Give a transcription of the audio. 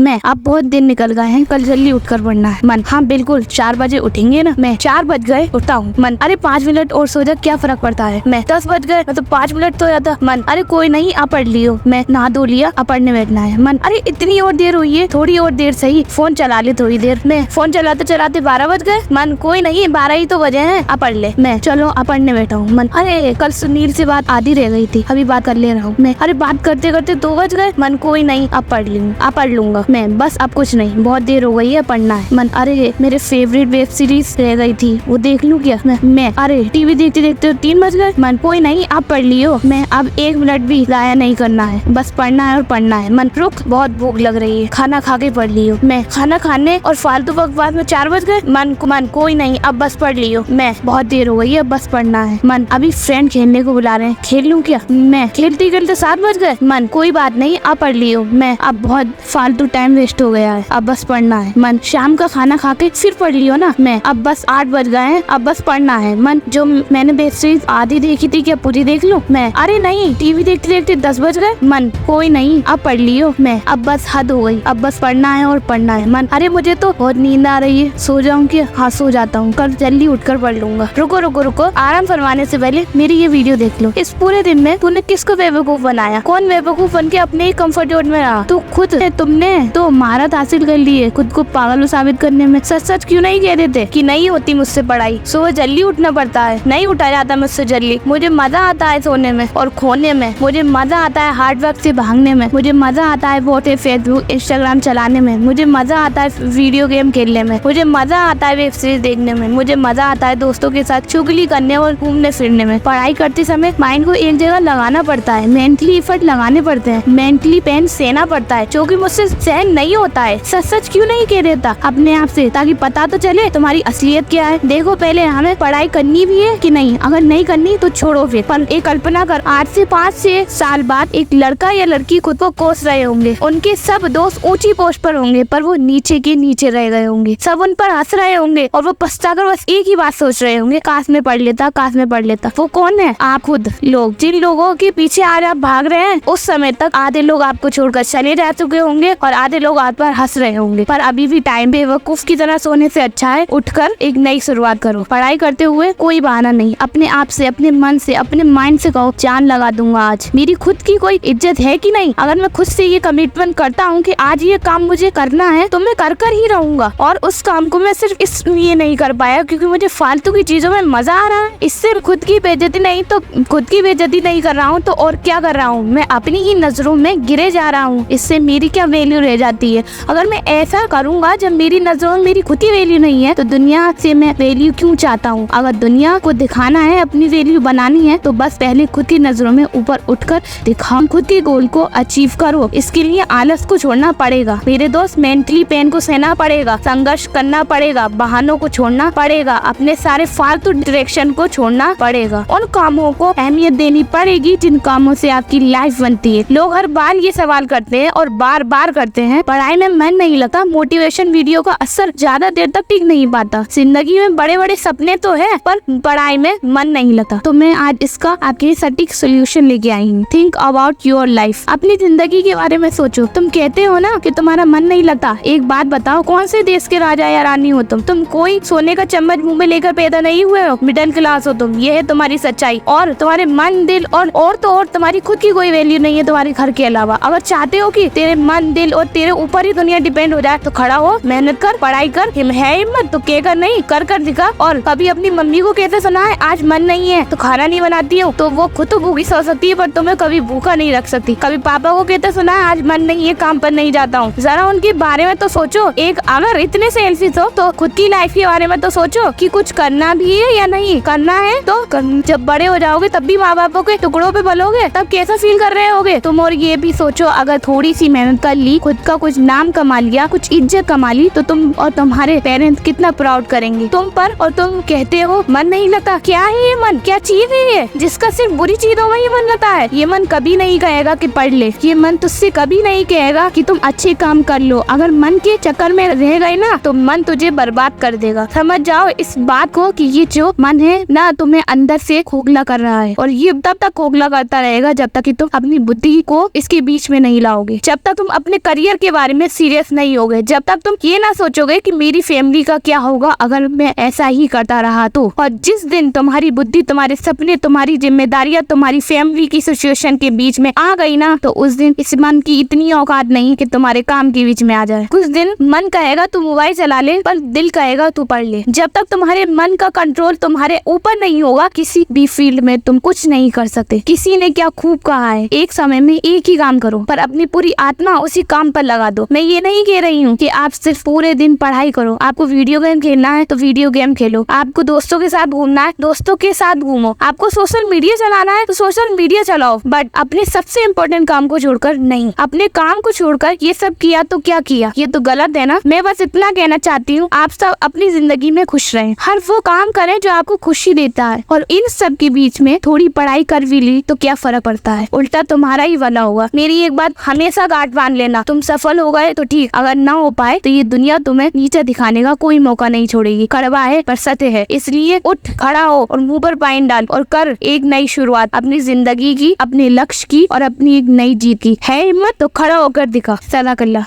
मैं अब बहुत दिन निकल गए हैं, कल जल्दी उठकर पढ़ना है। मन हाँ बिल्कुल 4 बजे उठेंगे ना। मैं 4 बज गए उठता हूँ। मन अरे 5 मिनट और सो जा, क्या फर्क पड़ता है। मैं 10 बज गए मतलब 5 मिनट तो जाता। मन अरे कोई नहीं, आप पढ़ लियो। मैं नहा धो लिया, अब पढ़ने बैठना है। मन अरे इतनी और देर हुई है, थोड़ी और देर सही, फोन चला ले थोड़ी देर। मैं फोन चलाते चलाते 12 बज गए। मन कोई नहीं, 12 ही तो बजे हैं, अब पढ़ ले। मैं चलो अब पढ़ने बैठा हूँ। मन अरे कल सुनील से बात आधी रह गई थी, अभी बात कर ले रहा हूँ। मैं अरे बात करते करते 2 बज गए। मन कोई नहीं, अब पढ़ लूंगा मैं, बस अब कुछ नहीं, बहुत देर हो गई है, पढ़ना है। मन अरे मेरे फेवरेट वेब सीरीज रह गई थी, वो देख लूं क्या। मैं अरे टीवी देखते देखते 3 बज गए। मन कोई नहीं, आप पढ़ लियो। मैं अब 1 मिनट भी जाया नहीं करना है, बस पढ़ना है और पढ़ना है। मन रुक, बहुत भूख लग रही है, खाना खा के पढ़ लियो। मैं खाना खाने और फालतू बकवास में 4 बज गए। मन कोई नहीं, अब बस पढ़ लियो। मैं बहुत देर हो गई है, बस पढ़ना है। मन अभी फ्रेंड खेलने को बुला रहे हैं, खेल लूं क्या। मैं खेलते खेलते 7 बज गए। मन कोई बात नहीं, अब पढ़ लियो। मैं अब बहुत फालतू टाइम वेस्ट हो गया है, अब बस पढ़ना है। मन शाम का खाना खा के फिर पढ़ लियो ना। मैं अब बस 8 बज गए हैं, अब बस पढ़ना है। मन जो मैंने वेब सीरीज आधी देखी थी, क्या पूरी देख लूं। मैं अरे नहीं, टीवी देखते देखते 10 बज गए। मन कोई नहीं, अब पढ़ लियो। मैं अब बस हद हो गई, अब बस पढ़ना है और पढ़ना है। मन अरे मुझे तो बहुत नींद आ रही है, सो जाऊं क्या। हाँ सो जाता हूँ, कल जल्दी उठकर पढ़ लूंगा। रुको रुको रुको, आराम फरमाने से पहले मेरी ये वीडियो देख लो। इस पूरे दिन में तूने किसको बेवकूफ बनाया, कौन बेवकूफ बन के अपने ही कम्फर्ट जोन में रहा। तू खुद तुमने तो महारत हासिल कर ली है खुद को पागल साबित करने में। सच सच क्यों नहीं कह देते कि नहीं होती मुझसे पढ़ाई। सुबह जल्दी उठना पड़ता है, नहीं उठा जाता मुझसे जल्दी। मुझे मजा आता है सोने में और खोने में, मुझे मजा आता है हार्ड वर्क से भागने में, मुझे मजा आता है व्हाट्सएप फेसबुक इंस्टाग्राम चलाने में, मुझे मजा आता है वीडियो गेम खेलने में, मुझे मजा आता है वेब सीरीज देखने में, मुझे मजा आता है दोस्तों के साथ चुगली करने और घूमने फिरने में। पढ़ाई करते समय माइंड को एक जगह लगाना पड़ता है, मेंटली एफर्ट लगाने पड़ते हैं, मेंटली पेन सहना पड़ता है, जो कि मुझसे सहन नहीं होता है। सच सच क्यों नहीं कह देता अपने आप से, ताकि पता तो चले तुम्हारी असलियत क्या है। देखो पहले हमें पढ़ाई करनी भी है कि नहीं, अगर नहीं करनी तो छोड़ो फिर। पर एक कल्पना कर, 8 से 5 साल बाद एक लड़का या लड़की खुद को कोस रहे होंगे, उनके सब दोस्त ऊंची पोस्ट पर होंगे, पर वो नीचे के नीचे रह गए होंगे। सब उन पर हंस रहे होंगे और वो पछताकर बस एक ही बात सोच रहे होंगे, काश में पढ़ लेता, काश में पढ़ लेता। वो कौन है, आप खुद लोग। जिन लोगों के पीछे आज आप भाग रहे हैं, उस समय तक आधे लोग आपको छोड़कर चले जा चुके होंगे और आधे लोग आप पर हंस रहे होंगे। पर अभी भी टाइम बेवकूफ की तरह सोने से अच्छा है उठकर एक नई शुरुआत करो। पढ़ाई करते हुए कोई बहाना नहीं, अपने आप से, अपने मन से, अपने माइंड से कहो जान लगा दूंगा आज। मेरी खुद की कोई इज्जत है कि नहीं। अगर मैं खुद से ये कमिटमेंट करता हूँ कि आज ये काम मुझे करना है, तो मैं कर ही रहूंगा। और उस काम को मैं सिर्फ इसलिए नहीं कर पाया क्योंकि मुझे फालतू की चीजों में मजा आ रहा है। इससे खुद की बेइज्जती नहीं, तो खुद की बेइज्जती नहीं कर रहा हूँ तो और क्या कर रहा हूँ। मैं अपनी ही नजरों में गिरे जा रहा हूँ, इससे मेरी क्या वैल्यू रह जाती है। अगर मैं ऐसा करूंगा जब मेरी नजरों में मेरी खुद की वैल्यू नहीं है, तो दुनिया से मैं वैल्यू क्यों चाहता हूँ। अगर दुनिया को दिखाना है, अपनी वैल्यू बनानी है, तो बस पहले खुद की नजरों में ऊपर उठकर दिखाओ, खुद के गोल को अचीव करो। इसके लिए आलस को छोड़ना पड़ेगा मेरे दोस्त, मेंटली पेन को सहना पड़ेगा, संघर्ष करना पड़ेगा, बहानों को छोड़ना पड़ेगा, अपने सारे फालतू डायरेक्शन को छोड़ना पड़ेगा। उन कामों को अहमियत देनी पड़ेगी जिन कामों से आपकी लाइफ बनती है। लोग हर बार ये सवाल करते हैं और बार बार करते हैं, पढ़ाई में मन नहीं लगता। मोटिवेशन वीडियो का असर ज्यादा देर तक टिक नहीं पाता। जिंदगी में बड़े बड़े सपने तो है, पर पढ़ाई में मन नहीं लगता। तो मैं आज इसका आपके सटीक सोल्यूशन लेके आई हूँ। थिंक अबाउट योर लाइफ, अपनी जिंदगी के बारे में सोचो। तुम कहते हो ना कि तुम्हारा मन नहीं लगता, एक बात बताओ, कौन से देश के राजा या रानी हो तुम कोई सोने का चम्मच मुंह में लेकर पैदा नहीं हुए हो, मिडिल क्लास हो तुम, ये है तुम्हारी सच्चाई। और तुम्हारे मन दिल और तो और तुम्हारी खुद की कोई वैल्यू नहीं है तुम्हारे घर के अलावा। अगर चाहते हो कि तेरे मन दिल और तेरे ऊपर ही दुनिया डिपेंड हो जाए, तो खड़ा हो, मेहनत कर, पढ़ाई कर, है हिम्मत तो कहकर नहीं कर दिखा। और कभी अपनी मम्मी को कहते सुना है आज मन नहीं है तो खाना नहीं बनाती हूँ, तो वो खुद तो भूखी सो सकती है पर तुम्हें कभी भूखा नहीं रख सकती। कभी पापा को कहते सुना है आज मन नहीं है, काम पर नहीं जाता हूँ। जरा उनके बारे में तो सोचो। एक अगर इतने सेल्फिश हो तो खुद की लाइफ के बारे में तो सोचो कि कुछ करना भी है या नहीं करना है। तो जब बड़े हो जाओगे तब भी माँ बापों के टुकड़ों पे पलोगे, तब कैसा फील कर रहे होगे तुम। और ये भी सोचो, अगर थोड़ी सी मेहनत कर ली, खुद का कुछ नाम कमा लिया, कुछ इज्जत कमा ली, तो तुम और तुम्हारे पेरेंट्स कितना प्राउड करेंगे तुम पर। और तुम कहते हो मन नहीं लगता, क्या है ये मन, क्या चीज है ये जिसका सिर्फ बुरी चीजों में ही मन लगता है। ये मन कभी नहीं कहेगा कि पढ़ ले, ये मन तुझसे कभी नहीं कहेगा कि तुम अच्छे काम कर लो। अगर मन के चक्कर में रह गए ना, तो मन तुझे बर्बाद कर देगा। समझ जाओ इस बात को कि ये जो मन है ना, तुम्हें अंदर से खोखला कर रहा है, और ये तब तक खोखला करता रहेगा जब तक कि तुम अपनी बुद्धि को इसके बीच में नहीं लाओगे। जब तक तुम अपने करियर फ्यूचर के बारे में सीरियस नहीं होगे, जब तक तुम ये ना सोचोगे कि मेरी फैमिली का क्या होगा अगर मैं ऐसा ही करता रहा तो। और जिस दिन तुम्हारी बुद्धि, तुम्हारे सपने, तुम्हारी जिम्मेदारियां तुम्हारी फैमिली की सिचुएशन के बीच में आ गई ना, तो उस दिन इस मन की इतनी औकात नहीं कि तुम्हारे काम के बीच में आ जाए। कुछ दिन मन कहेगा तू मोबाइल चला ले, पर दिल कहेगा तू पढ़ ले। जब तक तुम्हारे मन का कंट्रोल तुम्हारे ऊपर नहीं होगा, किसी भी फील्ड में तुम कुछ नहीं कर सकते। किसी ने क्या खूब कहा है, एक समय में एक ही काम करो, पर अपनी पूरी आत्मा उसी काम पर लगा दो। मैं ये नहीं कह रही हूँ कि आप सिर्फ पूरे दिन पढ़ाई करो। आपको वीडियो गेम खेलना है तो वीडियो गेम खेलो, आपको दोस्तों के साथ घूमना है दोस्तों के साथ घूमो, आपको सोशल मीडिया चलाना है तो सोशल मीडिया चलाओ, बट अपने सबसे इम्पोर्टेंट काम को छोड़कर नहीं। अपने काम को छोड़कर ये सब किया तो क्या किया, ये तो गलत है ना। मैं बस इतना कहना चाहती हूँ, आप सब अपनी जिंदगी में खुश रहें, हर वो काम करें जो आपको खुशी देता है, और इन सब के बीच में थोड़ी पढ़ाई कर भी ली तो क्या फर्क पड़ता है, उल्टा तुम्हारा ही भला होगा। मेरी एक बात हमेशा गांठ बांध लेना, तुम सफल हो गए तो ठीक, अगर ना हो पाए तो ये दुनिया तुम्हें नीचे दिखाने का कोई मौका नहीं छोड़ेगी। कड़वा है पर सत्य है, इसलिए उठ खड़ा हो और मुंह पर पाइन डाल और कर एक नई शुरुआत अपनी जिंदगी की, अपने लक्ष्य की और अपनी एक नई जीत की। है हिम्मत तो खड़ा होकर दिखा। सलाकल्ला।